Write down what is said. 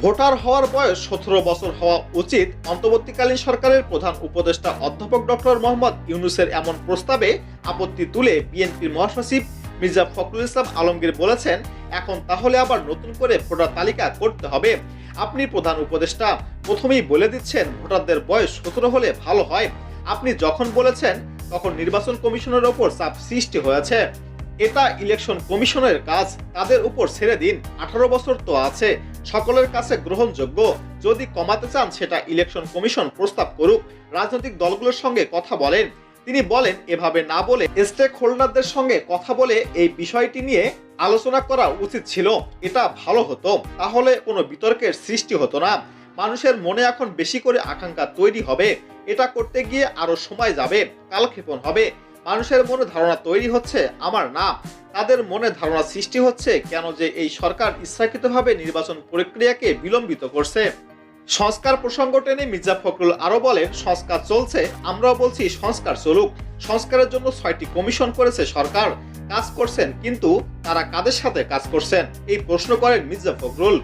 Voter হওয়ার বয়স 17 বছর হওয়া উচিত। অন্তর্বর্তীকালীন সরকারের প্রধান উপদেষ্টা অধ্যাপক ডক্টর মোহাম্মদ ইউনূসের এমন প্রস্তাবে আপত্তি তুলে বিএনপির মহাসচিব মির্জা ফখরুল ইসলাম আলমগীর বলেছেন, এখন তাহলে আবার নতুন করে ভোটার তালিকা করতে হবে। আপনি প্রধান উপদেষ্টা প্রথমেই বলে দিচ্ছেন ভোটারদের বয়স 17 হলে ভালো হয়। আপনি যখন বলেছেন তখন নির্বাচন কমিশনের ওপর চাপ সৃষ্টি হয়েছে। এটা ইলেকশন কমিশনের কাজ, তাদের উপর ছেড়ে দিন। 18 বছর তো আছে, সকলের কাছে গ্রহণযোগ্য। যদি কমাতে চান সেটা ইলেকশন কমিশন প্রস্তাব করুক, রাজনৈতিক দলগুলোর সঙ্গে কথা বলেন। তিনি বলেন, এভাবে না বলে স্টেক হোল্ডারদের সঙ্গে কথা বলে এই বিষয়টি নিয়ে আলোচনা করা উচিত ছিল। এটা ভালো হতো, তাহলে কোনো বিতর্কের সৃষ্টি হতো না। মানুষের মনে এখন বেশি করে আকাঙ্ক্ষা তৈরি হবে। এটা করতে গিয়ে আরো সময় যাবে, কালক্ষেপণ হবে। মানুষের মনে ধারণা তৈরি হচ্ছে আমার না, তাদের মনে ধারণা সৃষ্টি হচ্ছে কেন যে এই সরকার ইচ্ছাকৃতভাবে নির্বাচন প্রক্রিয়াকে বিলম্বিত করছে। সংস্কার প্রসঙ্গ টেনে মির্জা ফখরুল আরো বলেন, সংস্কার চলছে, আমরাও বলছি সংস্কার চলুক। সংস্কারের জন্য 6টি কমিশন করেছে সরকার, কাজ করছেন, কিন্তু তারা কাদের সাথে কাজ করছেন এই প্রশ্ন করেন মির্জা ফখরুল।